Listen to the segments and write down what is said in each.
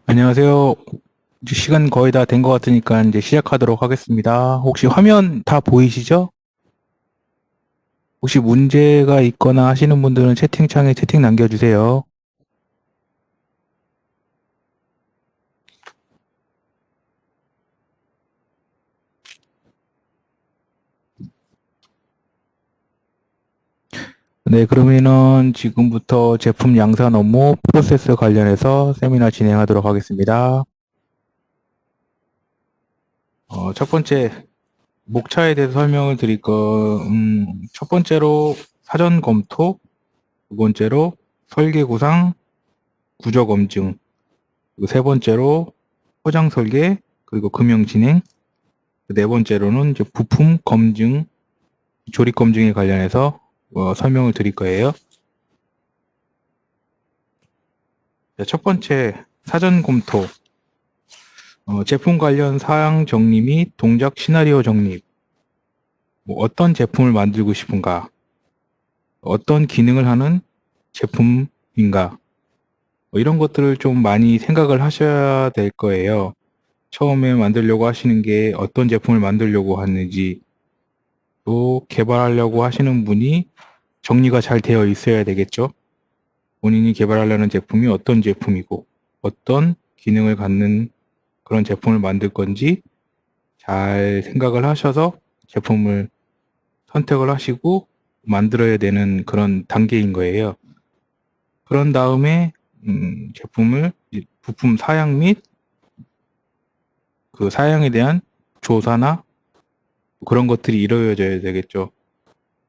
안녕하세요. 이제 시간 거의 다 된 것 같으니까 이제 시작하도록 하겠습니다. 혹시 화면 다 보이시죠? 혹시 문제가 있거나 하시는 분들은 채팅창에 채팅 남겨주세요. 네, 그러면은 지금부터 제품 양산 업무 프로세스 관련해서 세미나 진행하도록 하겠습니다. 첫 번째, 목차에 대해서 설명을 드릴 첫 번째로 사전 검토, 두 번째로 설계 구상, 구조 검증, 그리고 세 번째로 포장 설계, 그리고 금융 진행, 네 번째로는 이제 부품 검증, 조립 검증에 관련해서 설명을 드릴 거예요. 첫 번째, 사전 검토, 제품 관련 사양 정리 및 동작 시나리오 정립, 뭐 어떤 제품을 만들고 싶은가, 어떤 기능을 하는 제품인가, 뭐 이런 것들을 좀 많이 생각을 하셔야 될 거예요. 처음에 만들려고 하시는 게 어떤 제품을 만들려고 하는지, 또 개발하려고 하시는 분이 정리가 잘 되어 있어야 되겠죠. 본인이 개발하려는 제품이 어떤 제품이고 어떤 기능을 갖는 그런 제품을 만들 건지 잘 생각을 하셔서 제품을 선택을 하시고 만들어야 되는 그런 단계인 거예요. 그런 다음에 제품을 부품 사양 및 그 사양에 대한 조사나 그런 것들이 이루어져야 되겠죠.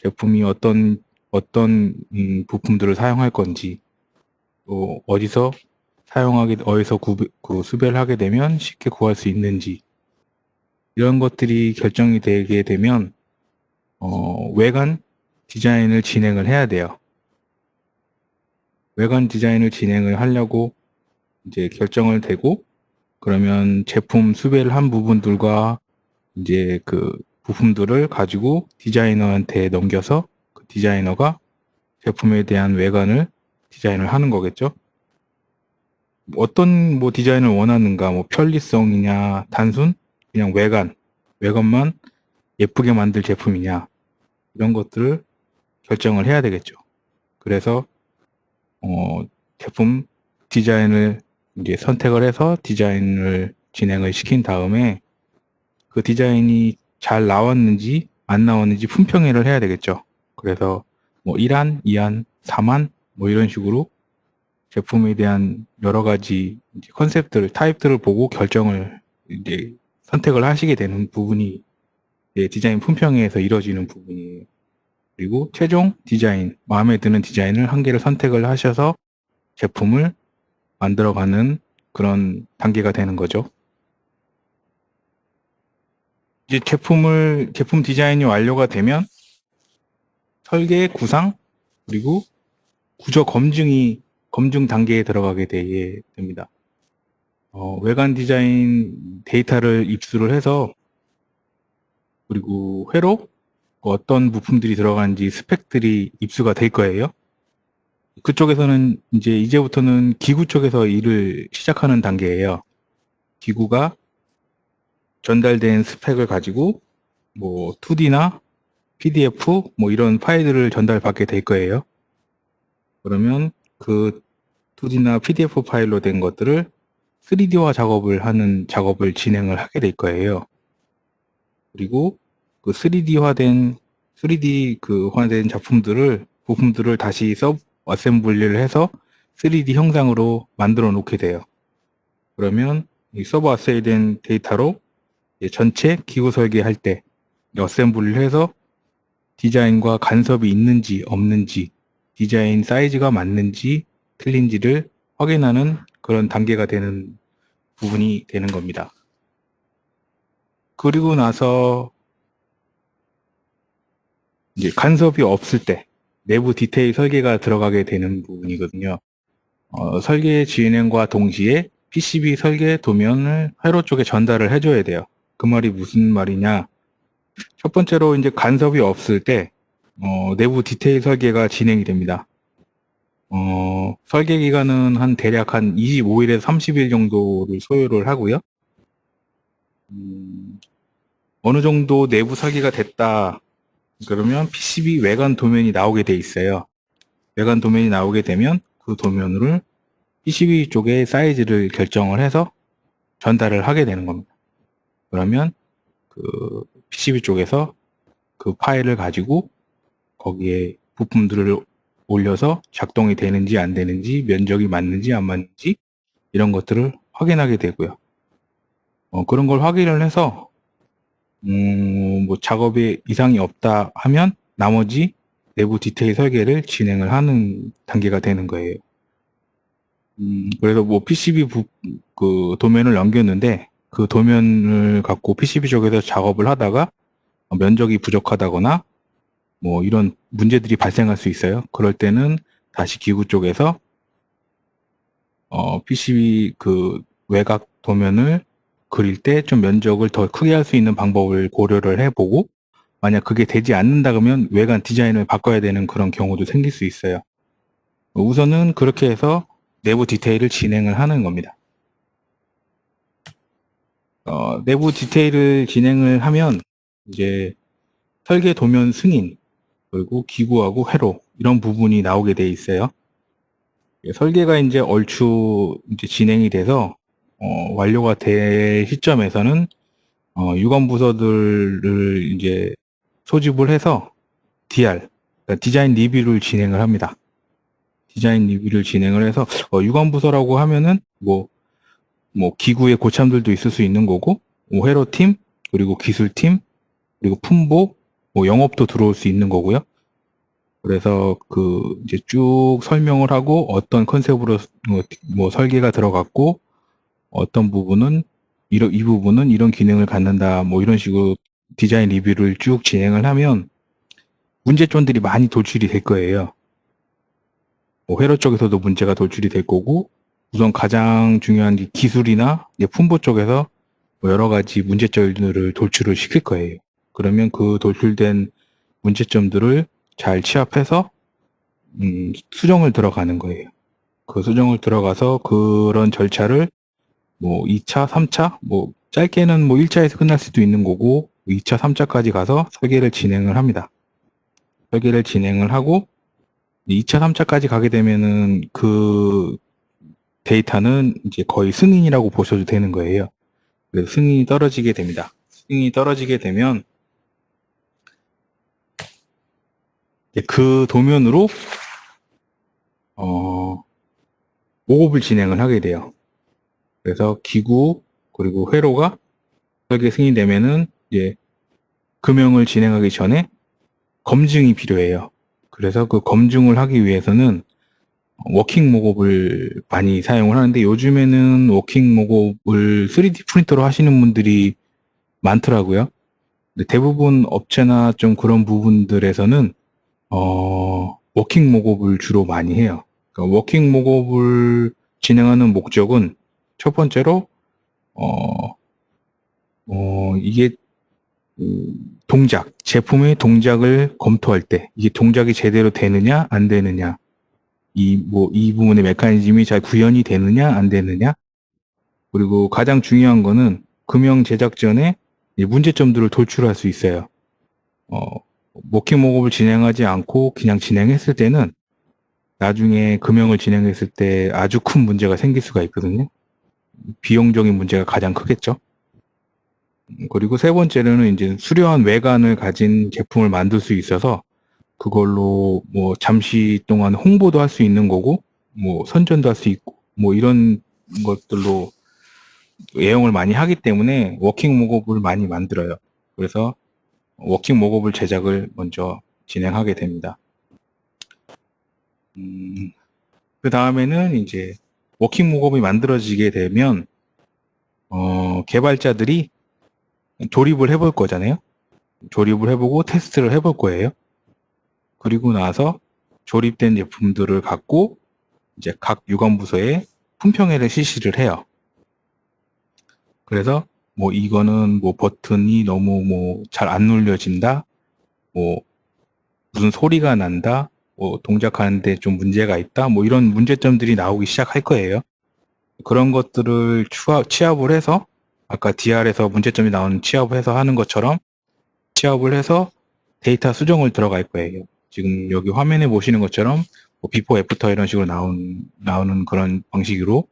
제품이 어떤 부품들을 사용할 건지, 또 어디서 어디서 수배를 하게 되면 쉽게 구할 수 있는지, 이런 것들이 결정이 되게 되면 외관 디자인을 진행을 해야 돼요. 외관 디자인을 진행을 하려고 이제 결정을 되고, 그러면 제품 수배를 한 부분들과 이제 그 부품들을 가지고 디자이너한테 넘겨서 그 디자이너가 제품에 대한 외관을 디자인을 하는 거겠죠. 어떤 뭐 디자인을 원하는가, 뭐 편리성이냐, 단순 그냥 외관만 예쁘게 만들 제품이냐, 이런 것들을 결정을 해야 되겠죠. 그래서 제품 디자인을 이제 선택을 해서 디자인을 진행을 시킨 다음에 그 디자인이 잘 나왔는지 안 나왔는지 품평회를 해야 되겠죠. 그래서 뭐 1안, 2안, 3안 뭐 이런 식으로 제품에 대한 여러 가지 컨셉들, 타입들을 보고 결정을 이제 선택을 하시게 되는 부분이 디자인 품평회에서 이루어지는 부분이에요. 그리고 최종 디자인, 마음에 드는 디자인을 한 개를 선택을 하셔서 제품을 만들어가는 그런 단계가 되는 거죠. 이제 제품 디자인이 완료가 되면 설계, 구상, 그리고 검증 단계에 들어가게 됩니다. 외관 디자인 데이터를 입수를 해서, 그리고 회로 어떤 부품들이 들어가는지 스펙들이 입수가 될 거예요. 그쪽에서는 이제부터는 기구 쪽에서 일을 시작하는 단계예요. 기구가 전달된 스펙을 가지고 뭐 2D나 PDF 뭐 이런 파일들을 전달받게 될 거예요. 그러면 그 2D나 PDF 파일로 된 것들을 3D화 작업을 하는 작업을 진행을 하게 될 거예요. 그리고 그 3D 화된 부품들을 다시 어셈블리를 해서 3D 형상으로 만들어 놓게 돼요. 그러면 이 서브 어셈블리된 데이터로 전체 기구 설계할 때 어셈블리를 해서 디자인과 간섭이 있는지 없는지, 디자인 사이즈가 맞는지 틀린지를 확인하는 그런 단계가 되는 부분이 되는 겁니다. 그리고 나서 이제 간섭이 없을 때 내부 디테일 설계가 들어가게 되는 부분이거든요. 설계 진행과 동시에 PCB 설계 도면을 회로 쪽에 전달을 해줘야 돼요. 그 말이 무슨 말이냐? 첫 번째로 이제 간섭이 없을 때 내부 디테일 설계가 진행이 됩니다. 설계 기간은 대략 한 25일에서 30일 정도를 소요를 하고요. 어느 정도 내부 설계가 됐다 그러면 PCB 외관 도면이 나오게 돼 있어요. 외관 도면이 나오게 되면 그 도면을 PCB 쪽의 사이즈를 결정을 해서 전달을 하게 되는 겁니다. 그러면 그 PCB 쪽에서 그 파일을 가지고 거기에 부품들을 올려서 작동이 되는지 안 되는지, 면적이 맞는지 안 맞는지 이런 것들을 확인하게 되고요. 그런 걸 확인을 해서 뭐 작업에 이상이 없다 하면 나머지 내부 디테일 설계를 진행을 하는 단계가 되는 거예요. 그래서 뭐 PCB 그 도면을 넘겼는데 그 도면을 갖고 PCB 쪽에서 작업을 하다가 면적이 부족하다거나 뭐 이런 문제들이 발생할 수 있어요. 그럴 때는 다시 기구 쪽에서 PCB 그 외곽 도면을 그릴 때 좀 면적을 더 크게 할 수 있는 방법을 고려를 해보고, 만약 그게 되지 않는다 그러면 외관 디자인을 바꿔야 되는 그런 경우도 생길 수 있어요. 우선은 그렇게 해서 내부 디테일을 진행을 하는 겁니다. 내부 디테일을 진행을 하면 이제 설계 도면 승인, 그리고 기구하고 회로 이런 부분이 나오게 돼 있어요. 설계가 이제 얼추 이제 진행이 돼서 완료가 될 시점에서는 유관 부서들을 이제 소집을 해서 DR, 그러니까 디자인 리뷰를 진행을 합니다. 디자인 리뷰를 진행을 해서 유관 부서라고 하면은 뭐 기구의 고참들도 있을 수 있는 거고, 뭐 회로팀, 그리고 기술팀, 그리고 품보, 뭐 영업도 들어올 수 있는 거고요. 그래서 그 이제 쭉 설명을 하고 어떤 컨셉으로 뭐 설계가 들어갔고 어떤 부분은 이 부분은 이런 기능을 갖는다 뭐 이런 식으로 디자인 리뷰를 쭉 진행을 하면 문제점들이 많이 돌출이 될 거예요. 뭐 회로 쪽에서도 문제가 돌출이 될 거고, 우선 가장 중요한 기술이나 품보 쪽에서 뭐 여러 가지 문제점들을 돌출을 시킬 거예요. 그러면 그 돌출된 문제점들을 잘 취합해서 수정을 들어가는 거예요. 그 수정을 들어가서 그런 절차를 뭐 2차, 3차, 뭐 짧게는 뭐 1차에서 끝날 수도 있는 거고 2차, 3차까지 가서 설계를 진행을 합니다. 설계를 진행을 하고 2차, 3차까지 가게 되면은 그 데이터는 이제 거의 승인이라고 보셔도 되는 거예요. 그래서 승인이 떨어지게 됩니다. 승인이 떨어지게 되면 그 도면으로 모급을 진행을 하게 돼요. 그래서 기구 그리고 회로가 설계 승인되면은 이제 금형을 진행하기 전에 검증이 필요해요. 그래서 그 검증을 하기 위해서는 워킹 목업을 많이 사용을 하는데, 요즘에는 워킹 목업을 3D 프린터로 하시는 분들이 많더라고요. 근데 대부분 업체나 좀 그런 부분들에서는 워킹 목업을 주로 많이 해요. 그러니까 워킹 목업을 진행하는 목적은 첫 번째로 이게 제품의 동작을 검토할 때 이게 동작이 제대로 되느냐 안 되느냐, 이 부분의 메커니즘이 잘 구현이 되느냐 안 되느냐, 그리고 가장 중요한 거는 금형 제작 전에 문제점들을 돌출할 수 있어요. 워킹 목업을 진행하지 않고 그냥 진행했을 때는 나중에 금형을 진행했을 때 아주 큰 문제가 생길 수가 있거든요. 비용적인 문제가 가장 크겠죠. 그리고 세 번째로는 이제 수려한 외관을 가진 제품을 만들 수 있어서 그걸로 뭐 잠시 동안 홍보도 할 수 있는 거고, 뭐 선전도 할 수 있고, 뭐 이런 것들로 애용을 많이 하기 때문에 워킹 목업을 많이 만들어요. 그래서 워킹 목업을 제작을 먼저 진행하게 됩니다. 그 다음에는 이제 워킹 목업이 만들어지게 되면 개발자들이 조립을 해볼 거잖아요. 조립을 해보고 테스트를 해볼 거예요. 그리고 나서 조립된 제품들을 갖고 이제 각 유관부서에 품평회를 실시를 해요. 그래서 뭐 이거는 뭐 버튼이 너무 뭐 잘 안 눌려진다, 뭐 무슨 소리가 난다, 뭐 동작하는데 좀 문제가 있다, 뭐 이런 문제점들이 나오기 시작할 거예요. 그런 것들을 취합을 해서 아까 DR에서 문제점이 나오는 취합을 해서 하는 것처럼 취합을 해서 데이터 수정을 들어갈 거예요. 지금 여기 화면에 보시는 것처럼 뭐 비포 애프터 이런 식으로 나오는 그런 방식으로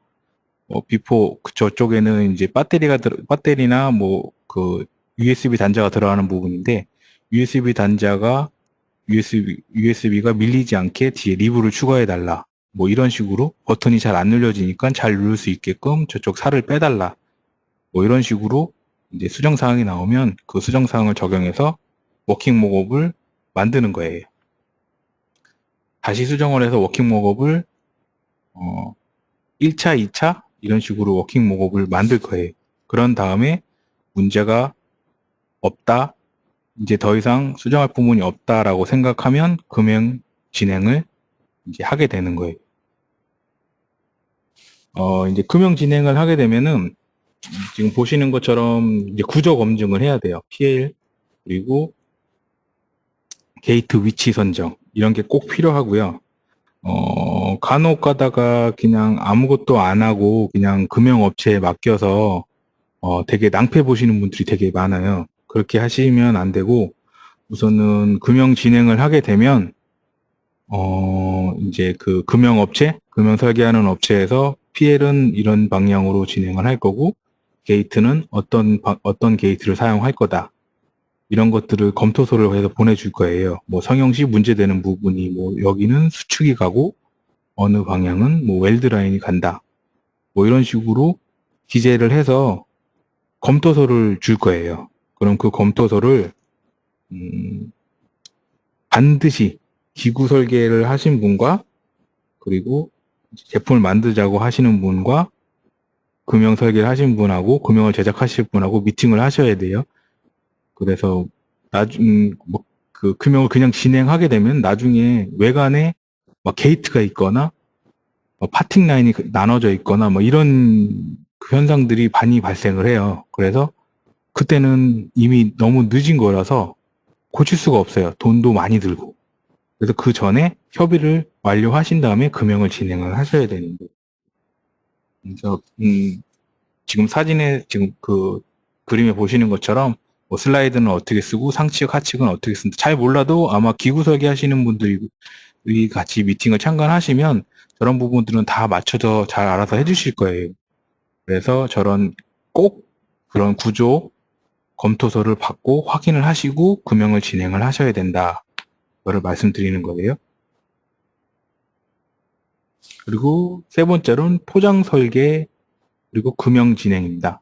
비포 저쪽에는 이제 배터리나 뭐 그 USB 단자가 들어가는 부분인데 USB가 밀리지 않게 뒤에 리브를 추가해 달라. 뭐 이런 식으로 버튼이 잘 안 눌려지니까 잘 누를 수 있게끔 저쪽 살을 빼달라. 뭐 이런 식으로 이제 수정 사항이 나오면 그 수정 사항을 적용해서 워킹 목업을 만드는 거예요. 다시 수정을 해서 워킹 목업을 1차, 2차 이런 식으로 워킹 목업을 만들 거예요. 그런 다음에 문제가 없다, 이제 더 이상 수정할 부분이 없다라고 생각하면 금형 진행을 이제 하게 되는 거예요. 이제 금형 진행을 하게 되면은 지금 보시는 것처럼 이제 구조 검증을 해야 돼요. PL 그리고 게이트 위치 선정 이런 게 꼭 필요하고요. 간혹 가다가 그냥 아무것도 안 하고 그냥 금형업체에 맡겨서 되게 낭패 보시는 분들이 되게 많아요. 그렇게 하시면 안 되고 우선은 금형 진행을 하게 되면 이제 그 금형 설계하는 업체에서 PL은 이런 방향으로 진행을 할 거고 게이트는 어떤 게이트를 사용할 거다. 이런 것들을 검토서를 해서 보내줄 거예요. 뭐 성형시 문제되는 부분이 뭐 여기는 수축이 가고 어느 방향은 뭐 웰드 라인이 간다. 뭐 이런 식으로 기재를 해서 검토서를 줄 거예요. 그럼 그 검토서를 반드시 기구 설계를 하신 분과 그리고 제품을 만들자고 하시는 분과 금형 설계를 하신 분하고 금형을 제작하실 분하고 미팅을 하셔야 돼요. 그래서 뭐 그 금형을 그냥 진행하게 되면 나중에 외관에 막 게이트가 있거나 파팅 라인이 나눠져 있거나 뭐 이런 그 현상들이 많이 발생을 해요. 그래서 그때는 이미 너무 늦은 거라서 고칠 수가 없어요. 돈도 많이 들고. 그래서 그 전에 협의를 완료하신 다음에 금형을 진행을 하셔야 되는데. 그래서 지금 사진에 지금 그 그림에 보시는 것처럼 뭐 슬라이드는 어떻게 쓰고 상측 하측은 어떻게 쓴다 잘 몰라도 아마 기구 설계하시는 분들이 같이 미팅을 참관하시면 저런 부분들은 다 맞춰서 잘 알아서 해주실 거예요. 그래서 꼭 그런 구조 검토서를 받고 확인을 하시고 금형을 진행을 하셔야 된다. 그거를 말씀드리는 거예요. 그리고 세 번째로는 포장 설계 그리고 금형 진행입니다.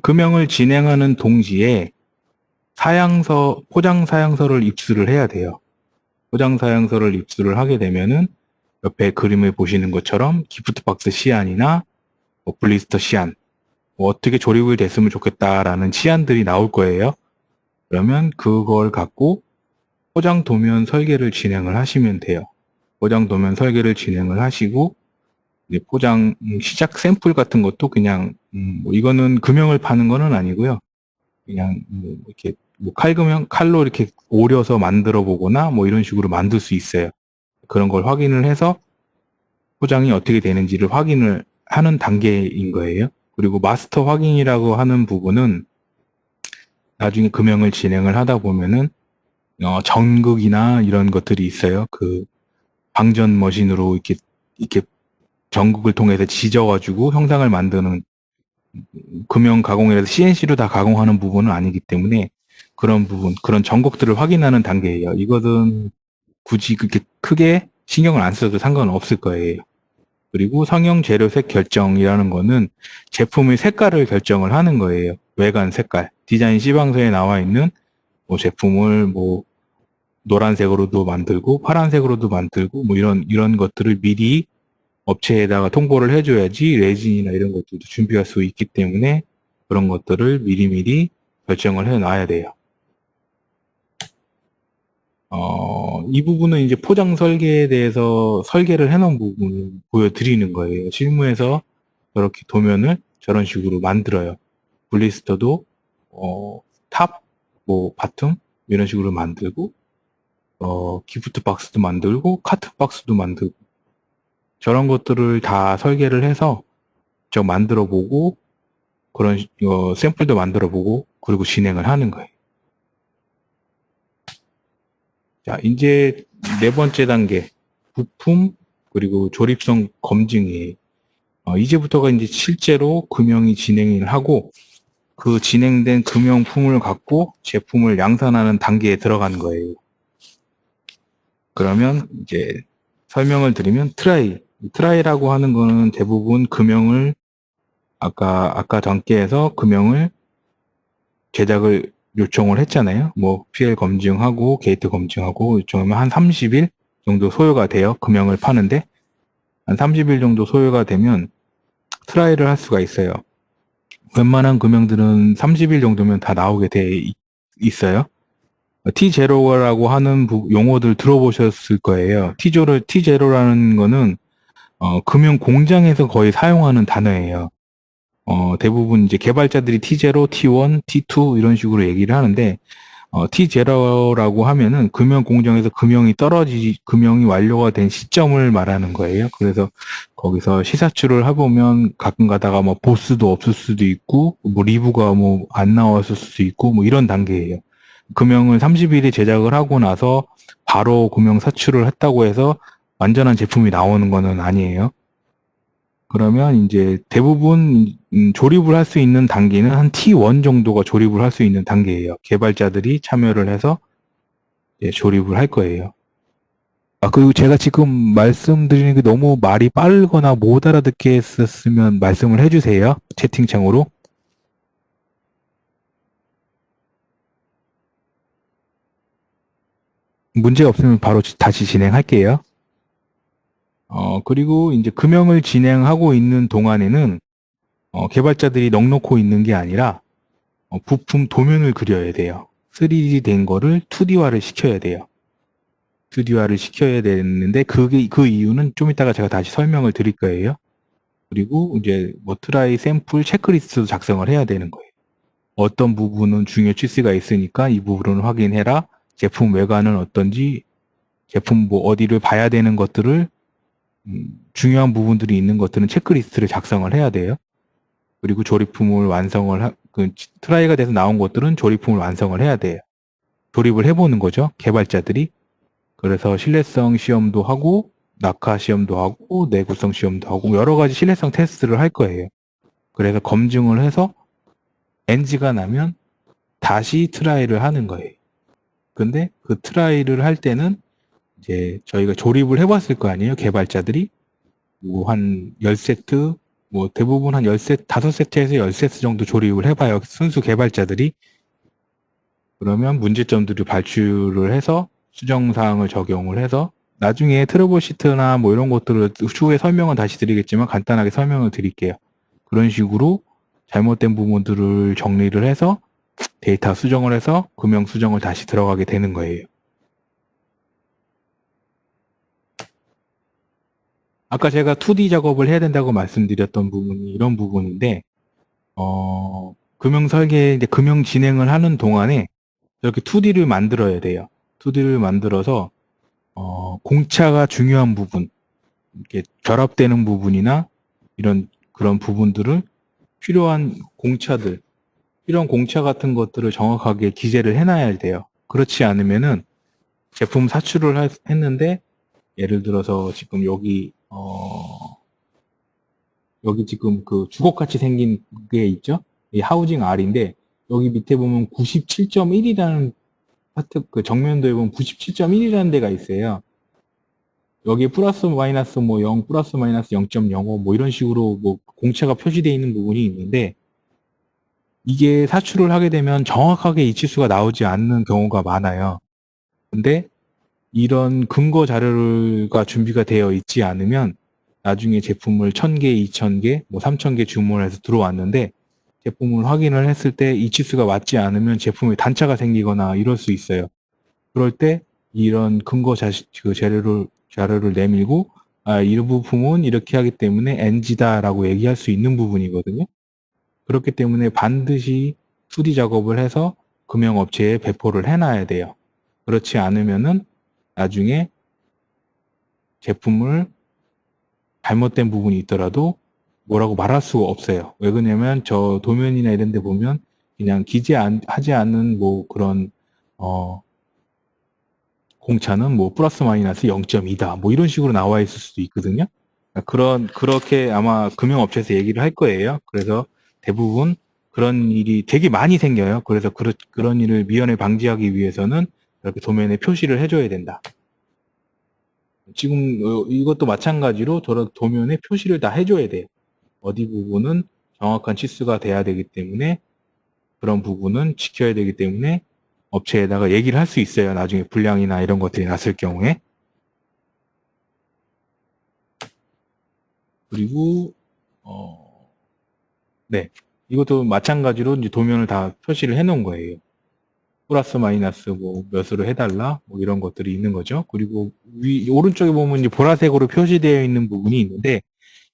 금형을 진행하는 동시에 포장 사양서를 입수를 해야 돼요. 포장 사양서를 입수를 하게 되면은 옆에 그림을 보시는 것처럼 기프트 박스 시안이나 블리스터 시안, 어떻게 조립을 됐으면 좋겠다라는 시안들이 나올 거예요. 그러면 그걸 갖고 포장 도면 설계를 진행을 하시면 돼요. 포장 도면 설계를 진행을 하시고 이제 포장 시작 샘플 같은 것도 그냥 뭐 이거는 금형을 파는 거는 아니고요. 그냥 뭐 이렇게 뭐 칼로 이렇게 오려서 만들어 보거나 뭐 이런 식으로 만들 수 있어요. 그런 걸 확인을 해서 포장이 어떻게 되는지를 확인을 하는 단계인 거예요. 그리고 마스터 확인이라고 하는 부분은 나중에 금형을 진행을 하다 보면은 전극이나 이런 것들이 있어요. 그 방전 머신으로 이렇게 전극을 통해서 지져가지고 형상을 만드는 금형 가공이라서 CNC로 다 가공하는 부분은 아니기 때문에 그런 전극들을 확인하는 단계예요. 이것은 굳이 그렇게 크게 신경을 안 써도 상관은 없을 거예요. 그리고 성형 재료색 결정이라는 거는 제품의 색깔을 결정을 하는 거예요. 외관 색깔. 디자인 C방서에 나와 있는 뭐 제품을 뭐 노란색으로도 만들고 파란색으로도 만들고 뭐 이런 것들을 미리 업체에다가 통보를 해줘야지 레진이나 이런 것들도 준비할 수 있기 때문에 그런 것들을 미리미리 결정을 해 놔야 돼요. 이 부분은 이제 포장 설계에 대해서 설계를 해놓은 부분을 보여드리는 거예요. 실무에서 저렇게 도면을 저런 식으로 만들어요. 블리스터도 탑, 뭐 바텀 이런 식으로 만들고 기프트 박스도 만들고 카트 박스도 만들고 저런 것들을 다 설계를 해서 저 만들어 보고 그런 샘플도 만들어 보고 그리고 진행을 하는 거예요. 자, 이제 네 번째 단계 부품 그리고 조립성 검증이에요. 이제부터가 이제 실제로 금형이 진행을 하고 그 진행된 금형품을 갖고 제품을 양산하는 단계에 들어가는 거예요. 그러면 이제 설명을 드리면 트라이라고 하는 거는 대부분 금형을 아까 단계에서 금형을 제작을 요청을 했잖아요. 뭐 PL 검증하고 게이트 검증하고 요청하면 한 30일 정도 소요가 돼요. 금형을 파는데 한 30일 정도 소요가 되면 트라이를 할 수가 있어요. 웬만한 금형들은 30일 정도면 다 나오게 돼 있어요. T0라고 하는 용어들 들어보셨을 거예요. T0라는 거는 금융 공장에서 거의 사용하는 단어예요. 대부분 이제 개발자들이 T0, T1, T2 이런 식으로 얘기를 하는데 T0라고 하면은 금형 공장에서 금형이 완료가 된 시점을 말하는 거예요. 그래서 거기서 시사출을 해보면 가끔 가다가 뭐 보스도 없을 수도 있고 뭐 리뷰가 뭐 안 나왔을 수도 있고 뭐 이런 단계예요. 금형을 30일에 제작을 하고 나서 바로 금형 사출을 했다고 해서 완전한 제품이 나오는 거는 아니에요. 그러면 이제 대부분 조립을 할 수 있는 단계는 한 T1 정도가 조립을 할 수 있는 단계예요. 개발자들이 참여를 해서 조립을 할 거예요. 그리고 제가 지금 말씀드리는 게 너무 말이 빠르거나 못 알아듣게 했었으면 말씀을 해주세요. 채팅창으로. 문제 없으면 바로 다시 진행할게요. 그리고 이제 금형을 진행하고 있는 동안에는 개발자들이 넋놓고 있는 게 아니라 부품 도면을 그려야 돼요. 3D 된 거를 2D화를 시켜야 돼요. 2D화를 시켜야 되는데 그 이유는 좀 이따가 제가 다시 설명을 드릴 거예요. 그리고 이제 뭐 트라이 샘플 체크리스트도 작성을 해야 되는 거예요. 어떤 부분은 중요 치수가 있으니까 이 부분을 확인해라. 제품 외관은 어떤지, 제품 뭐 어디를 봐야 되는 것들을 중요한 부분들이 있는 것들은 체크리스트를 작성을 해야 돼요. 그리고 조립품을 트라이가 돼서 나온 것들은 조립품을 완성을 해야 돼요. 조립을 해보는 거죠. 개발자들이. 그래서 신뢰성 시험도 하고 낙하 시험도 하고 내구성 시험도 하고 여러 가지 신뢰성 테스트를 할 거예요. 그래서 검증을 해서 NG가 나면 다시 트라이를 하는 거예요. 근데 그 트라이를 할 때는 이제 저희가 조립을 해봤을 거 아니에요. 개발자들이 뭐 한 10세트 뭐 대부분 한 10세트, 5세트에서 10세트 정도 조립을 해봐요. 순수 개발자들이. 그러면 문제점들을 발출을 해서 수정사항을 적용을 해서 나중에 트러블 시트나 뭐 이런 것들을 추후에 설명은 다시 드리겠지만 간단하게 설명을 드릴게요. 그런 식으로 잘못된 부분들을 정리를 해서 데이터 수정을 해서 금형 수정을 다시 들어가게 되는 거예요. 아까 제가 2D 작업을 해야 된다고 말씀드렸던 부분이 이런 부분인데 금형 설계, 이제 금형 진행을 하는 동안에 이렇게 2D를 만들어야 돼요. 2D를 만들어서 공차가 중요한 부분, 이렇게 결합되는 부분이나 그런 부분들을 필요한 공차 같은 것들을 정확하게 기재를 해놔야 돼요. 그렇지 않으면은 제품 사출을 했는데 예를 들어서 지금 여기 지금 그 주걱같이 생긴 게 있죠? 이 하우징 R인데 여기 밑에 보면 97.1이라는 파트 그 정면도에 보면 97.1이라는 데가 있어요. 여기 플러스 마이너스 뭐 0, 플러스 마이너스 0.05 뭐 이런 식으로 뭐 공차가 표시되어 있는 부분이 있는데 이게 사출을 하게 되면 정확하게 이 치수가 나오지 않는 경우가 많아요. 근데 이런 근거 자료가 준비가 되어 있지 않으면 나중에 제품을 1000개, 2000개, 뭐 3000개 주문해서 들어왔는데 제품을 확인을 했을 때 이 치수가 맞지 않으면 제품에 단차가 생기거나 이럴 수 있어요. 그럴 때 이런 그 자료를 내밀고 이 부품은 이렇게 하기 때문에 NG다라고 얘기할 수 있는 부분이거든요. 그렇기 때문에 반드시 2D 작업을 해서 금형업체에 배포를 해놔야 돼요. 그렇지 않으면은 나중에 제품을 잘못된 부분이 있더라도 뭐라고 말할 수가 없어요. 왜 그러냐면 저 도면이나 이런 데 보면 그냥 하지 않은 뭐 그런 공차는 뭐 플러스 마이너스 0.2다 뭐 이런 식으로 나와 있을 수도 있거든요. 그렇게 아마 금융업체에서 얘기를 할 거예요. 그래서 대부분 그런 일이 되게 많이 생겨요. 그래서 그런 일을 미연에 방지하기 위해서는 이렇게 도면에 표시를 해줘야 된다. 지금 이것도 마찬가지로 저런 도면에 표시를 다 해줘야 돼요. 어디 부분은 정확한 치수가 돼야 되기 때문에 그런 부분은 지켜야 되기 때문에 업체에다가 얘기를 할 수 있어요. 나중에 불량이나 이런 것들이 났을 경우에. 그리고 네, 이것도 마찬가지로 이제 도면을 다 표시를 해 놓은 거예요. 플러스 마이너스 뭐 몇으로 해달라 뭐 이런 것들이 있는 거죠. 그리고 오른쪽에 보면 이제 보라색으로 표시되어 있는 부분이 있는데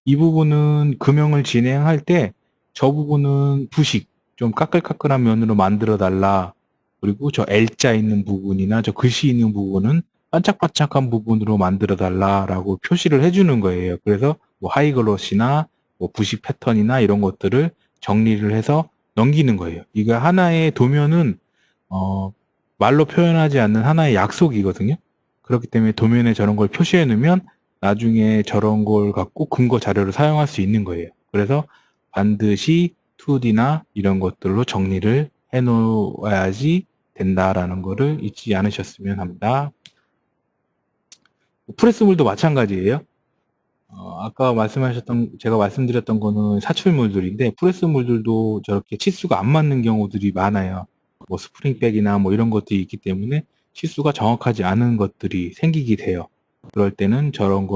이 부분은 금형을 진행할 때 저 부분은 부식 좀 까끌까끌한 면으로 만들어 달라. 그리고 저 L자 있는 부분이나 저 글씨 있는 부분은 반짝반짝한 부분으로 만들어 달라라고 표시를 해주는 거예요. 그래서 뭐 하이글로시나 뭐 부식 패턴이나 이런 것들을 정리를 해서 넘기는 거예요. 이거 하나의 도면은 말로 표현하지 않는 하나의 약속이거든요. 그렇기 때문에 도면에 저런 걸 표시해 놓으면 나중에 저런 걸 갖고 근거 자료를 사용할 수 있는 거예요. 그래서 반드시 2D나 이런 것들로 정리를 해 놓아야지 된다라는 거를 잊지 않으셨으면 합니다. 프레스물도 마찬가지예요. 아까 제가 말씀드렸던 거는 사출물들인데 프레스물들도 저렇게 치수가 안 맞는 경우들이 많아요. 뭐 스프링백이나 뭐 이런 것들이 있기 때문에 치수가 정확하지 않은 것들이 생기게 돼요. 그럴 때는 저런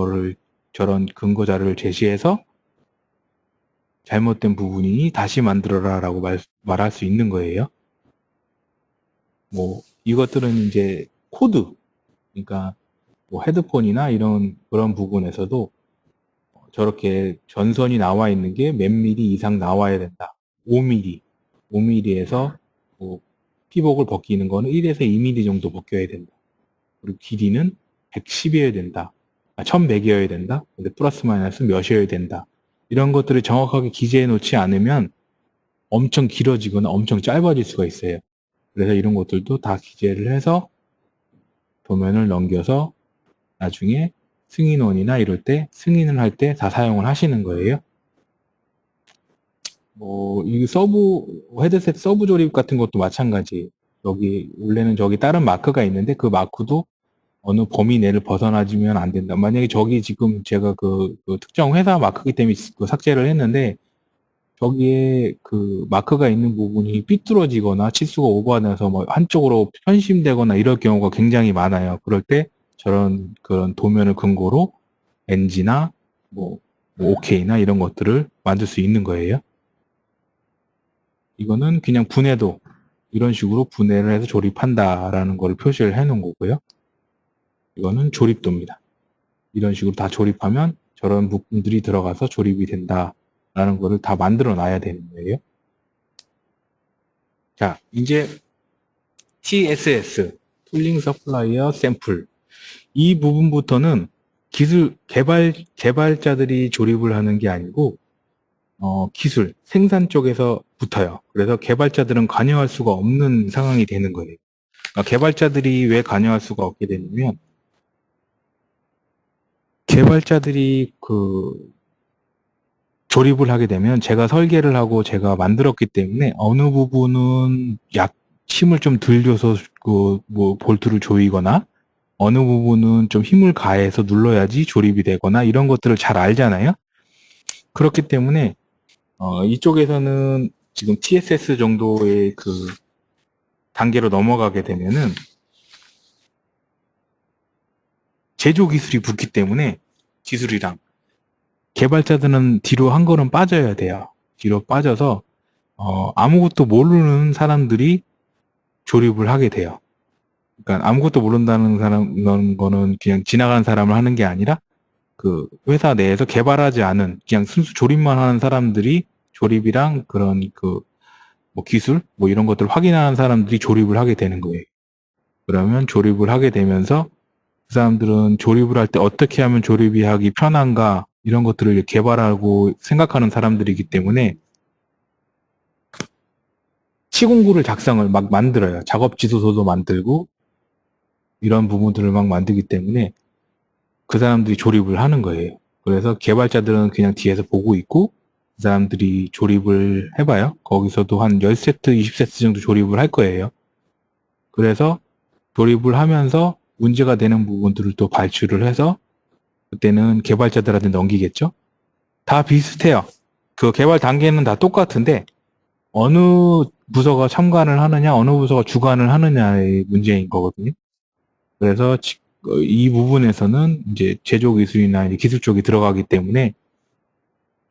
근거 자료를 제시해서 잘못된 부분이니 다시 만들어라 라고 말할 수 있는 거예요. 뭐 이것들은 이제 코드, 그러니까 뭐 헤드폰이나 그런 부분에서도 저렇게 전선이 나와 있는 게 몇 미리 이상 나와야 된다. 5mm, 5mm에서 뭐 피복을 벗기는 거는 1에서 2mm 정도 벗겨야 된다. 그리고 길이는 110이어야 된다. 1100이어야 된다. 근데 플러스 마이너스 몇이어야 된다. 이런 것들을 정확하게 기재해 놓지 않으면 엄청 길어지거나 엄청 짧아질 수가 있어요. 그래서 이런 것들도 다 기재를 해서 도면을 넘겨서 나중에 승인원이나 이럴 때 승인을 할 때 다 사용을 하시는 거예요. 뭐, 이 헤드셋 서브 조립 같은 것도 마찬가지. 원래는 저기 다른 마크가 있는데 그 마크도 어느 범위 내를 벗어나지면 안 된다. 만약에 저기 지금 제가 그 특정 회사 마크기 때문에 그 삭제를 했는데 저기에 그 마크가 있는 부분이 삐뚤어지거나 치수가 오버돼서 뭐 한쪽으로 편심되거나 이럴 경우가 굉장히 많아요. 그럴 때 그런 도면을 근거로 NG나 뭐 OK나 이런 것들을 만들 수 있는 거예요. 이거는 그냥 분해도 이런 식으로 분해를 해서 조립한다라는 걸 표시를 해 놓은 거고요. 이거는 조립도입니다. 이런 식으로 다 조립하면 저런 부분들이 들어가서 조립이 된다라는 거를 다 만들어 놔야 되는 거예요. 자, 이제 TSS, 툴링 서플라이어 샘플. 이 부분부터는 개발자들이 조립을 하는 게 아니고 기술, 생산 쪽에서 붙어요. 그래서 개발자들은 관여할 수가 없는 상황이 되는 거예요. 그러니까 개발자들이 왜 관여할 수가 없게 되냐면, 개발자들이 조립을 하게 되면 제가 설계를 하고 제가 만들었기 때문에 어느 부분은 힘을 좀 들여서 뭐 볼트를 조이거나 어느 부분은 좀 힘을 가해서 눌러야지 조립이 되거나 이런 것들을 잘 알잖아요. 그렇기 때문에 이쪽에서는 지금 TSS 정도의 그 단계로 넘어가게 되면은 제조 기술이 붙기 때문에 기술이랑 개발자들은 뒤로 한 걸음 빠져야 돼요. 뒤로 빠져서 아무것도 모르는 사람들이 조립을 하게 돼요. 그러니까 아무것도 모른다는 거는 그냥 지나가는 사람을 하는 게 아니라 그 회사 내에서 개발하지 않은 그냥 순수 조립만 하는 사람들이 조립이랑 그런 뭐 기술 뭐 이런 것들을 확인하는 사람들이 조립을 하게 되는 거예요. 그러면 조립을 하게 되면서 그 사람들은 조립을 할 때 어떻게 하면 조립이 하기 편한가 이런 것들을 개발하고 생각하는 사람들이기 때문에 시공구를 작성을 막 만들어요. 작업 지도서도 만들고 이런 부분들을 막 만들기 때문에 그 사람들이 조립을 하는 거예요. 그래서 개발자들은 그냥 뒤에서 보고 있고 그 사람들이 조립을 해봐요. 거기서도 한 10세트, 20세트 정도 조립을 할 거예요. 그래서 조립을 하면서 문제가 되는 부분들을 또 발출을 해서 그때는 개발자들한테 넘기겠죠. 다 비슷해요. 그 개발 단계는 다 똑같은데 어느 부서가 참관을 하느냐, 어느 부서가 주관을 하느냐의 문제인 거거든요. 그래서 이 부분에서는 이제 제조 기술이나 이제 기술 쪽이 들어가기 때문에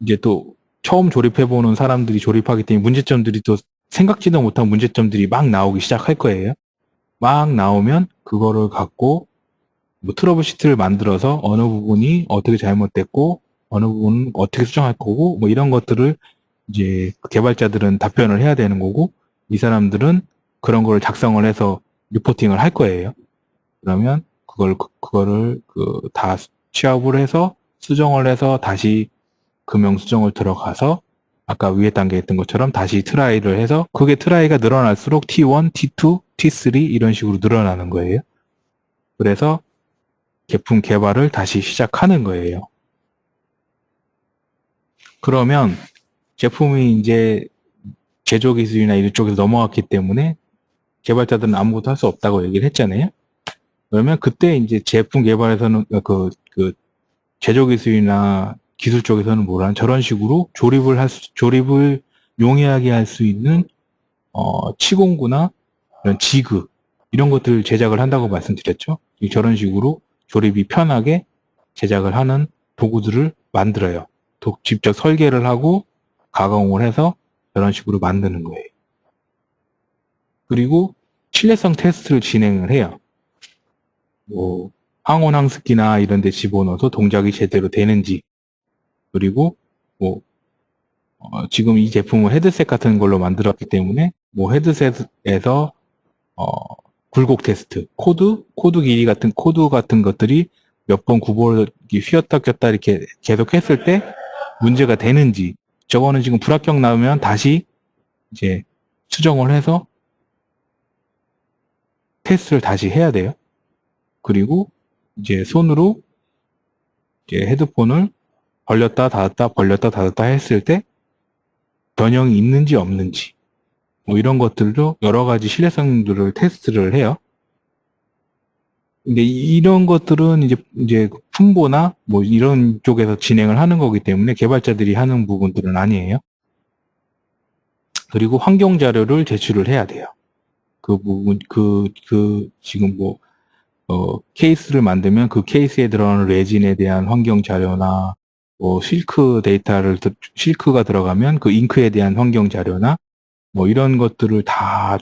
이제 또 처음 조립해보는 사람들이 조립하기 때문에 문제점들이 또 생각지도 못한 문제점들이 막 나오기 시작할 거예요. 막 나오면 그거를 갖고 뭐 트러블 시트를 만들어서 어느 부분이 어떻게 잘못됐고 어느 부분은 어떻게 수정할 거고 뭐 이런 것들을 이제 개발자들은 답변을 해야 되는 거고 이 사람들은 그런 걸 작성을 해서 리포팅을 할 거예요. 그러면 그거를 다 취합을 해서 수정을 해서 다시 금형 수정을 들어가서 아까 위에 단계에 했던 것처럼 다시 트라이를 해서 그게 트라이가 늘어날수록 T1, T2, T3 이런 식으로 늘어나는 거예요. 그래서 제품 개발을 다시 시작하는 거예요. 그러면 제품이 이제 제조 기술이나 이쪽에서 넘어갔기 때문에 개발자들은 아무것도 할 수 없다고 얘기를 했잖아요. 그러면 그때 이제 제품 개발에서는 그 제조 기술이나 기술 쪽에서는 뭐라는 저런 식으로 조립을 용이하게 할 수 있는 치공구나 이런 지그 이런 것들을 제작을 한다고 말씀드렸죠. 저런 식으로 조립이 편하게 제작을 하는 도구들을 만들어요. 직접 설계를 하고 가공을 해서 이런 식으로 만드는 거예요. 그리고 신뢰성 테스트를 진행을 해요. 뭐 항온 항습기나 이런 데 집어넣어서 동작이 제대로 되는지 그리고 뭐 지금 이 제품은 헤드셋 같은 걸로 만들었기 때문에 뭐 헤드셋에서 굴곡 테스트, 코드 길이 같은 코드 같은 것들이 몇 번 굽어기 휘었다 꼈다 이렇게 계속 했을 때 문제가 되는지 저거는 지금 불합격 나오면 다시 이제 수정을 해서 테스트를 다시 해야 돼요. 그리고 이제 손으로 이제 헤드폰을 벌렸다 닫았다 벌렸다 닫았다 했을 때 변형이 있는지 없는지 뭐 이런 것들도 여러 가지 신뢰성들을 테스트를 해요. 근데 이런 것들은 이제 품보나 뭐 이런 쪽에서 진행을 하는 거기 때문에 개발자들이 하는 부분들은 아니에요. 그리고 환경 자료를 제출을 해야 돼요. 그 부분 지금 뭐 케이스를 만들면 그 케이스에 들어가는 레진에 대한 환경 자료나 뭐 실크가 들어가면 그 잉크에 대한 환경 자료나 뭐 이런 것들을 다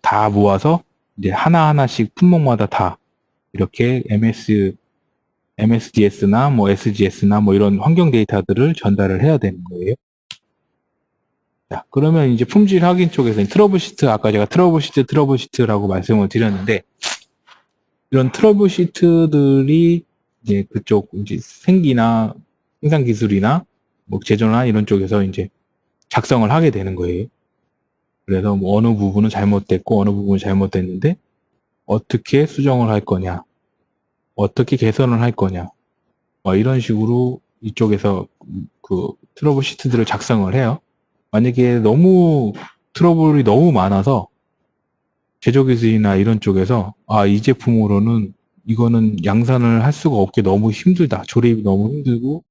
다 모아서 이제 하나하나씩 품목마다 다 이렇게 MSDS나 뭐 SGS나 뭐 이런 환경 데이터들을 전달을 해야 되는 거예요. 자, 그러면 이제 품질 확인 쪽에서 아까 제가 트러블시트라고 말씀을 드렸는데 이런 트러블시트들이 이제 그쪽 이제 생기나 생산 기술이나 뭐 제조나 이런 쪽에서 이제 작성을 하게 되는 거예요. 그래서 뭐 어느 부분은 잘못됐고 어느 부분은 잘못됐는데 어떻게 수정을 할 거냐, 어떻게 개선을 할 거냐, 이런 식으로 이쪽에서 그 트러블 시트들을 작성을 해요. 만약에 트러블이 너무 많아서 제조기술이나 이런 쪽에서 이 제품으로는 이거는 양산을 할 수가 없게 너무 힘들다. 조립이 너무 힘들고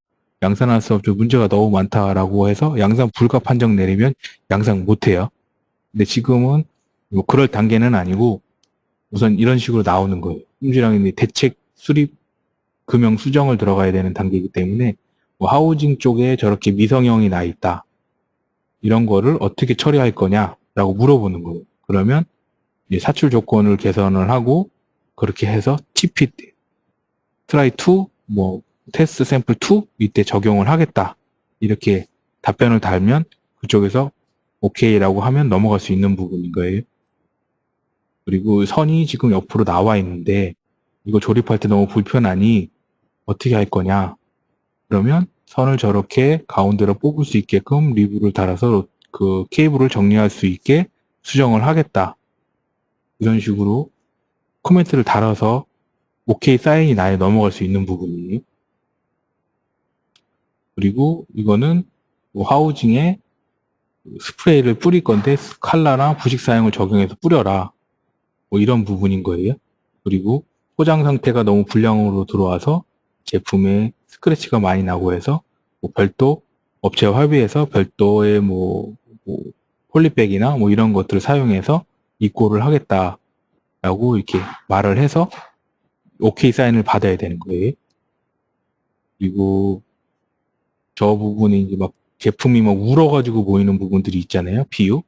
양산할 수 없죠. 문제가 너무 많다라고 해서 양산 불가 판정 내리면 양산 못해요. 근데 지금은 뭐 그럴 단계는 아니고 우선 이런 식으로 나오는 거예요. 품질항의 대책 수립 금형 수정을 들어가야 되는 단계이기 때문에 뭐 하우징 쪽에 저렇게 미성형이 나 있다. 이런 거를 어떻게 처리할 거냐라고 물어보는 거예요. 그러면 이제 사출 조건을 개선을 하고 그렇게 해서 TP 트라이 2 뭐 테스트 샘플 2 이때 적용을 하겠다. 이렇게 답변을 달면 그쪽에서 오케이라고 하면 넘어갈 수 있는 부분인 거예요. 그리고 선이 지금 옆으로 나와 있는데 이거 조립할 때 너무 불편하니 어떻게 할 거냐? 그러면 선을 저렇게 가운데로 뽑을 수 있게끔 리브를 달아서 그 케이블을 정리할 수 있게 수정을 하겠다. 이런 식으로 코멘트를 달아서 OK 사인이 나에 넘어갈 수 있는 부분이에요. 그리고 이거는 뭐 하우징에 스프레이를 뿌릴 건데 칼라나 부식 사용을 적용해서 뿌려라. 뭐 이런 부분인 거예요. 그리고 포장 상태가 너무 불량으로 들어와서 제품에 스크래치가 많이 나고 해서 뭐 별도 업체와 협의해서 별도의 뭐 폴리백이나 뭐 이런 것들을 사용해서 입고를 하겠다라고 이렇게 말을 해서 OK 사인을 받아야 되는 거예요. 그리고 저 부분이 이제 막 제품이 막 울어가지고 보이는 부분들이 있잖아요. 비유.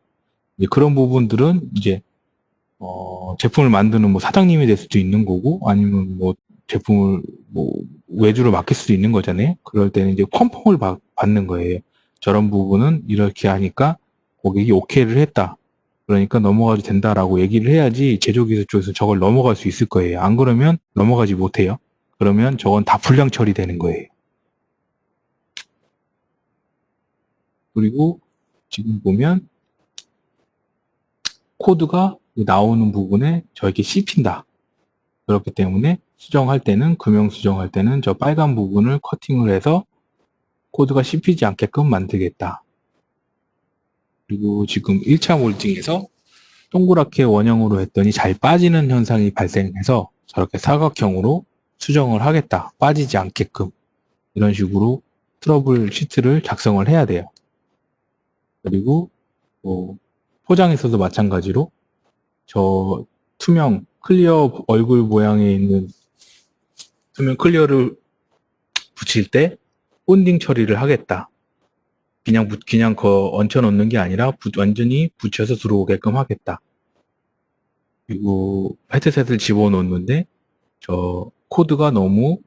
이제 그런 부분들은 이제 제품을 만드는 뭐 사장님이 될 수도 있는 거고 아니면 뭐 제품을 뭐 외주로 맡길 수도 있는 거잖아요. 그럴 때는 이제 컨펌을 받는 거예요. 저런 부분은 이렇게 하니까 고객이 오케이를 했다. 그러니까 넘어가도 된다라고 얘기를 해야지 제조기술 쪽에서 저걸 넘어갈 수 있을 거예요. 안 그러면 넘어가지 못해요. 그러면 저건 다 불량 처리되는 거예요. 그리고 지금 보면 코드가 나오는 부분에 저렇게 씹힌다. 그렇기 때문에 수정할 때는 금형 수정할 때는 저 빨간 부분을 커팅을 해서 코드가 씹히지 않게끔 만들겠다. 그리고 지금 1차 몰딩에서 동그랗게 원형으로 했더니 잘 빠지는 현상이 발생해서 저렇게 사각형으로 수정을 하겠다. 빠지지 않게끔. 이런 식으로 트러블 시트를 작성을 해야 돼요. 그리고 뭐 포장에서도 마찬가지로 저 투명 클리어 얼굴 모양에 있는 투명 클리어를 붙일 때 본딩 처리를 하겠다. 그냥 얹혀 놓는 게 아니라 완전히 붙여서 들어오게끔 하겠다. 그리고 헤드셋을 집어넣는데 저 코드가 너무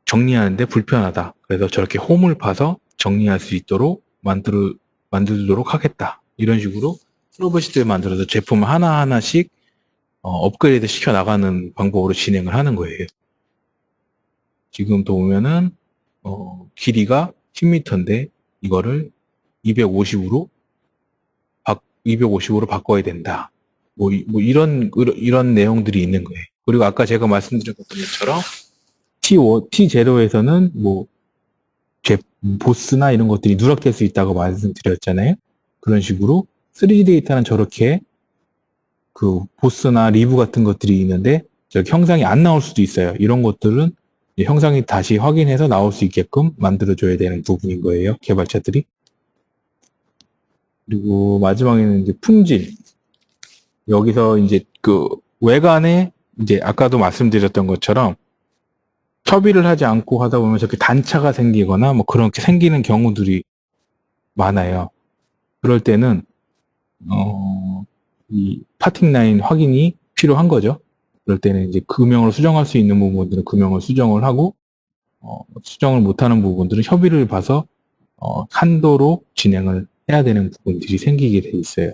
정리하는데 불편하다. 그래서 저렇게 홈을 파서 정리할 수 있도록 만들도록 하겠다. 이런 식으로 트러블 시트를 만들어서 제품을 하나하나씩 업그레이드 시켜 나가는 방법으로 진행을 하는 거예요. 지금도 보면은 길이가 10m인데 이거를 250으로 바꿔야 된다. 뭐 이런 내용들이 있는 거예요. 그리고 아까 제가 말씀드렸던 것처럼 T0에서는 뭐 보스나 이런 것들이 누락될 수 있다고 말씀드렸잖아요. 그런 식으로 3D 데이터는 저렇게 그 보스나 리브 같은 것들이 있는데 저렇게 형상이 안 나올 수도 있어요. 이런 것들은 형상이 다시 확인해서 나올 수 있게끔 만들어줘야 되는 부분인 거예요. 개발자들이. 그리고 마지막에는 이제 품질. 여기서 이제 그 외관에 이제 아까도 말씀드렸던 것처럼 협의를 하지 않고 하다 보면 저렇게 단차가 생기거나 뭐 그렇게 생기는 경우들이 많아요. 그럴 때는 이 파팅 라인 확인이 필요한 거죠. 그럴 때는 이제 금형으로 수정할 수 있는 부분들은 금형을 수정을 하고 수정을 못하는 부분들은 협의를 봐서 한도로 진행을 해야 되는 부분들이 생기게 돼 있어요.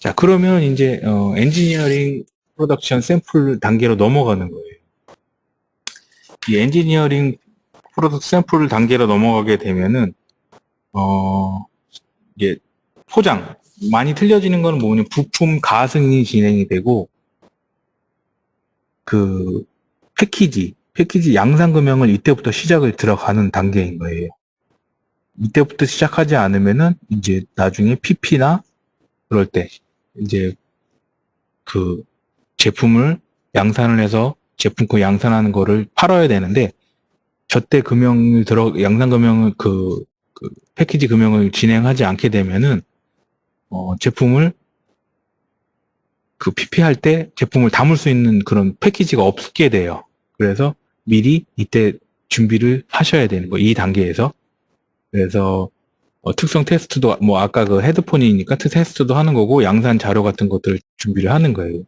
자, 그러면 이제 엔지니어링 프로덕션 샘플 단계로 넘어가는 거예요. 이 엔지니어링 프로덕트 샘플 단계로 넘어가게 되면은 이게 포장 많이 틀려지는 거는 뭐냐면 부품 가승이 진행이 되고 그 패키지 양산 금형을 이때부터 시작을 들어가는 단계인 거예요. 이때부터 시작하지 않으면은 이제 나중에 PP나 그럴 때 이제 그 제품을 양산을 해서 제품 그 양산하는 거를 팔아야 되는데 저때 양산 금형을 그 패키지 금형을 진행하지 않게 되면은 제품을 그 PP 할 때 제품을 담을 수 있는 그런 패키지가 없게 돼요. 그래서 미리 이때 준비를 하셔야 되는 거예요. 이 단계에서. 그래서 특성 테스트도 뭐 아까 그 헤드폰이니까 테스트도 하는 거고 양산 자료 같은 것들을 준비를 하는 거예요.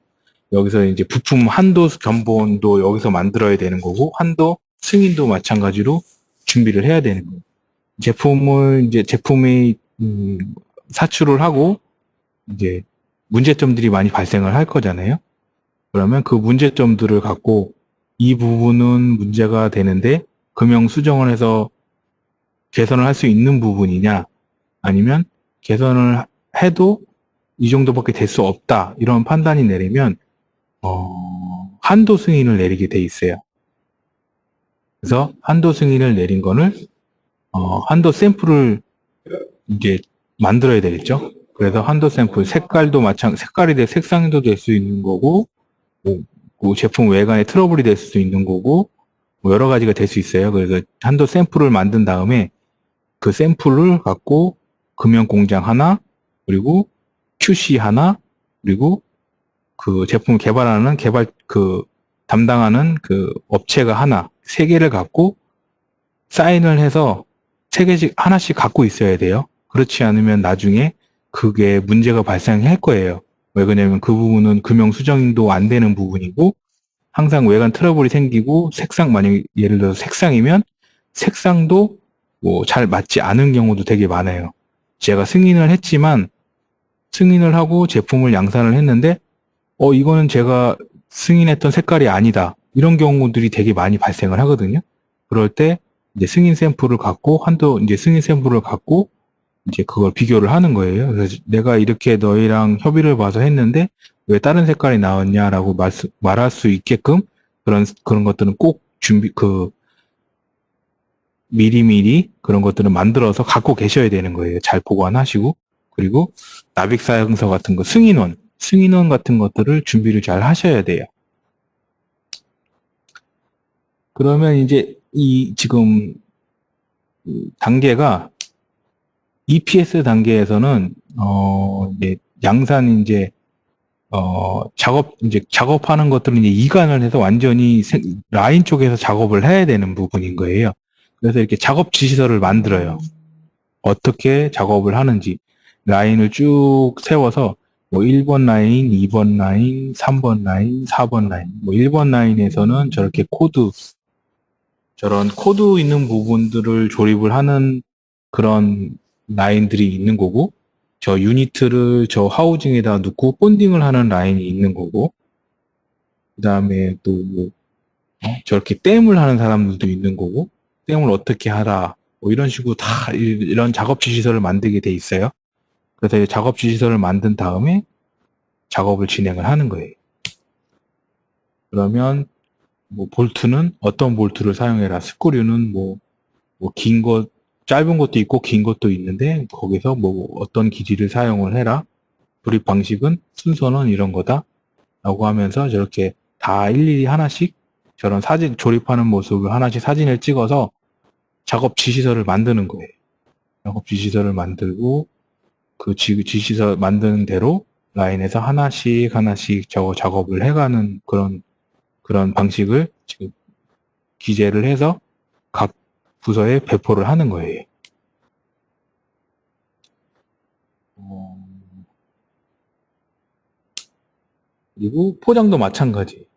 여기서 이제 부품 한도 견본도 여기서 만들어야 되는 거고 한도 승인도 마찬가지로 준비를 해야 되는 거예요. 제품이 사출을 하고 이제 문제점들이 많이 발생을 할 거잖아요. 그러면 그 문제점들을 갖고 이 부분은 문제가 되는데 금융 수정을 해서 개선을 할 수 있는 부분이냐, 아니면 개선을 해도 이 정도밖에 될 수 없다, 이런 판단이 내리면 한도 승인을 내리게 돼 있어요. 그래서 한도 승인을 내린 거를 한도 샘플을 이제 만들어야 되겠죠. 그래서 한도 샘플 색깔도 색깔이 색상도 될 수 있는 거고, 뭐 제품 외관에 트러블이 될 수도 있는 거고, 뭐 여러 가지가 될 수 있어요. 그래서 한도 샘플을 만든 다음에 그 샘플을 갖고 금형 공장 하나, 그리고 QC 하나, 그리고 그 제품을 개발하는 담당하는 그 업체가 하나, 세 개를 갖고 사인을 해서 세 개씩 하나씩 갖고 있어야 돼요. 그렇지 않으면 나중에 그게 문제가 발생할 거예요. 왜 그러냐면 그 부분은 금융 수정도 안 되는 부분이고, 항상 외관 트러블이 생기고, 만약 예를 들어서 색상이면 색상도 뭐 잘 맞지 않은 경우도 되게 많아요. 제가 승인을 했지만, 승인을 하고 제품을 양산을 했는데 이거는 제가 승인했던 색깔이 아니다, 이런 경우들이 되게 많이 발생을 하거든요. 그럴 때 이제 승인 샘플을 갖고 이제 그걸 비교를 하는 거예요. 그래서 내가 이렇게 너희랑 협의를 봐서 했는데 왜 다른 색깔이 나왔냐라고 말할 수 있게끔 그런 것들은 꼭 미리미리 그런 것들을 만들어서 갖고 계셔야 되는 거예요. 잘 보관하시고. 그리고 납입사항서 같은 거, 승인원 같은 것들을 준비를 잘 하셔야 돼요. 그러면 이제 지금 단계가 EPS 단계에서는 이제 양산 작업하는 것들은 이제 이관을 해서 완전히 라인 쪽에서 작업을 해야 되는 부분인 거예요. 그래서 이렇게 작업 지시서를 만들어요. 어떻게 작업을 하는지 라인을 쭉 세워서 뭐 1번 라인, 2번 라인, 3번 라인, 4번 라인, 뭐 1번 라인에서는 저렇게 저런 코드 있는 부분들을 조립을 하는 그런 라인들이 있는 거고, 저 유니트를 저 하우징에다 넣고 본딩을 하는 라인이 있는 거고, 그 다음에 또 저렇게 댐을 하는 사람들도 있는 거고, 댐을 어떻게 하라, 뭐 이런 식으로 다 이런 작업 지시서를 만들게 돼 있어요. 그래서 이 작업 지시서를 만든 다음에 작업을 진행을 하는 거예요. 그러면 뭐 볼트는 어떤 볼트를 사용해라, 스크류는 긴 것, 짧은 것도 있고 긴 것도 있는데 거기서 뭐 어떤 길이를 사용을 해라, 조립 방식은 순서는 이런 거다 라고 하면서 저렇게 다 일일이 하나씩 저런 조립하는 모습을 하나씩 사진을 찍어서 작업 지시서를 만드는 거예요. 작업 지시서를 만들고 그 지시서 만드는 대로 라인에서 하나씩 작업을 해가는 그런 방식을 지금 기재를 해서 각 부서에 배포를 하는 거예요. 그리고 포장도 마찬가지.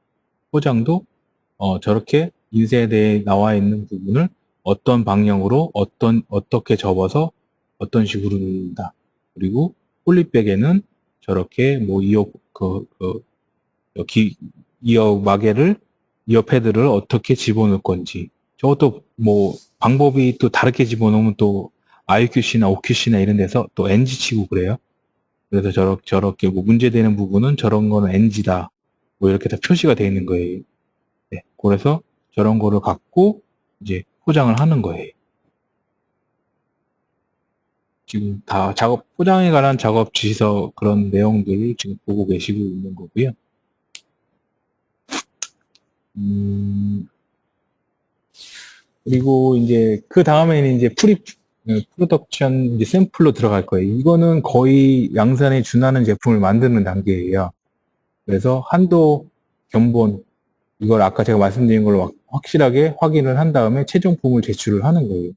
포장도 저렇게 인쇄대에 나와 있는 부분을 어떤 방향으로 어떻게 접어서 어떤 식으로 누른다. 그리고 폴리백에는 저렇게 뭐 이어 패드를 어떻게 집어넣을 건지, 저것도 뭐 방법이 또 다르게 집어넣으면 또 IQC나 OQC나 이런 데서 또 NG 치고 그래요. 그래서 저렇게 뭐 문제되는 부분은 저런 거는 NG다, 뭐 이렇게 다 표시가 되어 있는 거예요. 네, 그래서 저런 거를 갖고 이제 포장을 하는 거예요. 지금 다 포장에 관한 작업 지시서 그런 내용들을 지금 보고 계시고 있는 거고요. 그리고 이제 그 다음에는 이제 프로덕션 이제 샘플로 들어갈 거예요. 이거는 거의 양산에 준하는 제품을 만드는 단계예요. 그래서 한도 견본, 이걸 아까 제가 말씀드린 걸로 확실하게 확인을 한 다음에 최종품을 제출을 하는 거예요.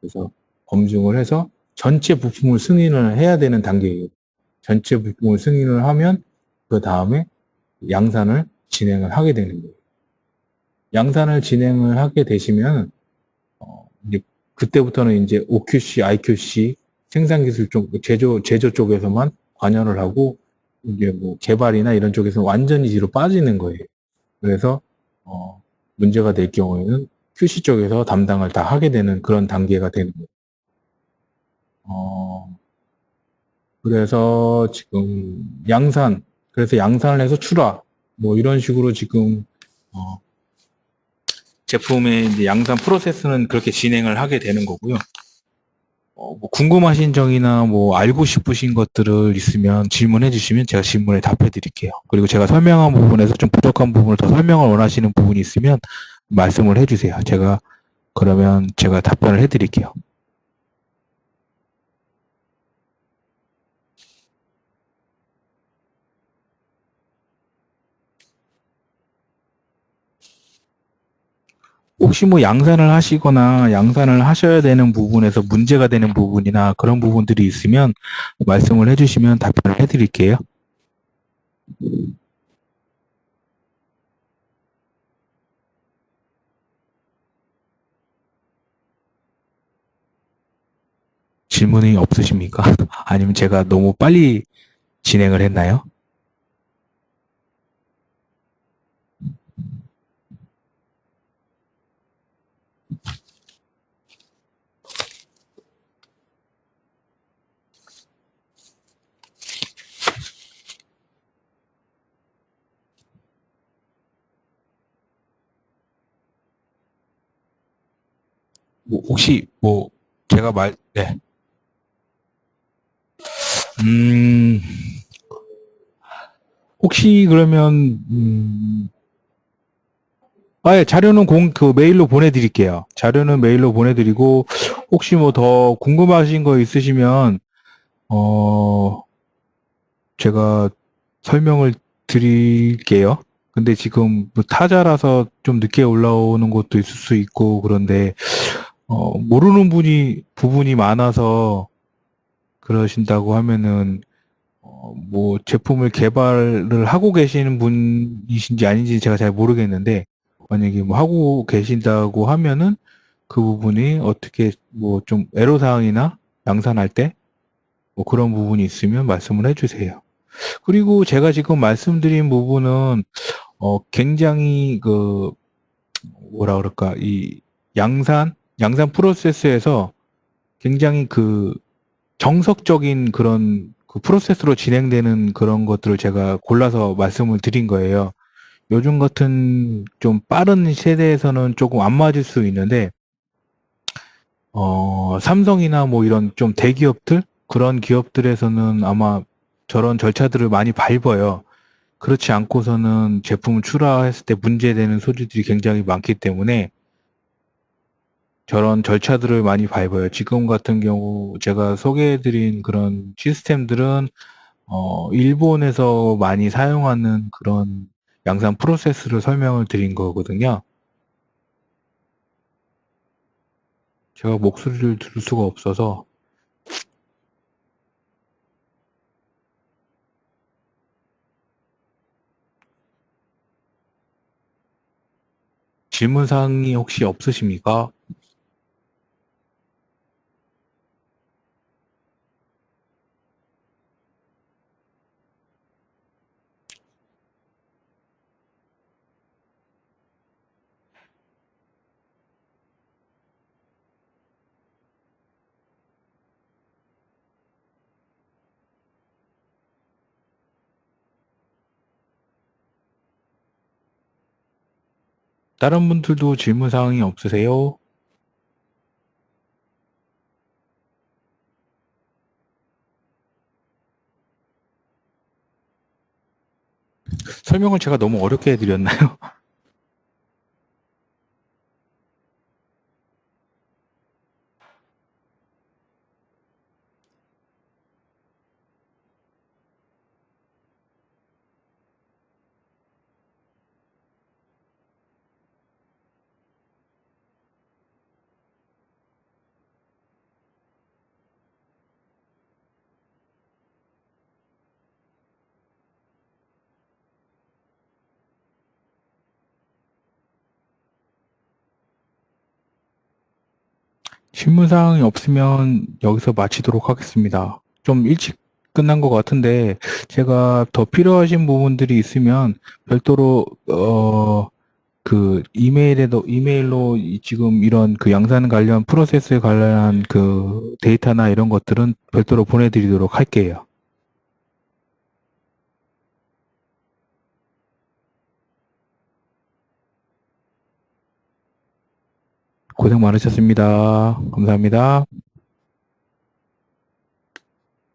그래서 검증을 해서 전체 부품을 승인을 해야 되는 단계예요. 전체 부품을 승인을 하면 그 다음에 양산을 진행을 하게 되는 거예요. 양산을 진행을 하게 되시면 이제 그때부터는 이제 OQC, IQC 생산기술 쪽, 제조 쪽에서만 관여를 하고 이게 뭐 개발이나 이런 쪽에서 완전히 뒤로 빠지는 거예요. 그래서 문제가 될 경우에는 QC 쪽에서 담당을 다 하게 되는 그런 단계가 되는 거예요. 그래서 지금 그래서 양산을 해서 출하, 뭐 이런 식으로 지금 어, 제품의 이제 양산 프로세스는 그렇게 진행을 하게 되는 거고요. 뭐 궁금하신 점이나 뭐 알고 싶으신 것들을 있으면 질문해 주시면 제가 질문에 답해 드릴게요. 그리고 제가 설명한 부분에서 좀 부족한 부분을 더 설명을 원하시는 부분이 있으면 말씀을 해 주세요. 그러면 제가 답변을 해 드릴게요. 혹시 뭐 양산을 하시거나 양산을 하셔야 되는 부분에서 문제가 되는 부분이나 그런 부분들이 있으면 말씀을 해 주시면 답변을 해 드릴게요. 질문이 없으십니까? 아니면 제가 너무 빨리 진행을 했나요? 뭐 혹시 뭐 제가 네. 음, 혹시 그러면 예, 자료는 메일로 보내드릴게요. 자료는 메일로 보내드리고 혹시 뭐 더 궁금하신 거 있으시면 어 제가 설명을 드릴게요. 근데 지금 뭐 타자라서 좀 늦게 올라오는 것도 있을 수 있고 그런데 모르는 부분이 많아서 그러신다고 하면은 뭐 제품을 개발을 하고 계시는 분이신지 아닌지 제가 잘 모르겠는데 만약에 뭐 하고 계신다고 하면은 그 부분이 어떻게 뭐 좀 애로사항이나 양산할 때 뭐 그런 부분이 있으면 말씀을 해주세요. 그리고 제가 지금 말씀드린 부분은 굉장히 뭐라 그럴까 이 양산 프로세스에서 굉장히 정석적인 그런 그 프로세스로 진행되는 그런 것들을 제가 골라서 말씀을 드린 거예요. 요즘 같은 좀 빠른 세대에서는 조금 안 맞을 수 있는데, 삼성이나 뭐 이런 좀 대기업들? 그런 기업들에서는 아마 저런 절차들을 많이 밟아요. 그렇지 않고서는 제품을 출하했을 때 문제되는 소지들이 굉장히 많기 때문에 저런 절차들을 많이 밟아요. 지금 같은 경우 제가 소개해드린 그런 시스템들은 일본에서 많이 사용하는 그런 양산 프로세스를 설명을 드린 거거든요. 제가 목소리를 들을 수가 없어서 질문사항이 혹시 없으십니까? 다른 분들도 질문사항이 없으세요? 설명을 제가 너무 어렵게 해드렸나요? 질문사항이 없으면 여기서 마치도록 하겠습니다. 좀 일찍 끝난 것 같은데 제가 더 필요하신 부분들이 있으면 별도로 그 이메일로 지금 이런 그 양산 관련 프로세스에 관련한 그 데이터나 이런 것들은 별도로 보내드리도록 할게요. 고생 많으셨습니다. 감사합니다.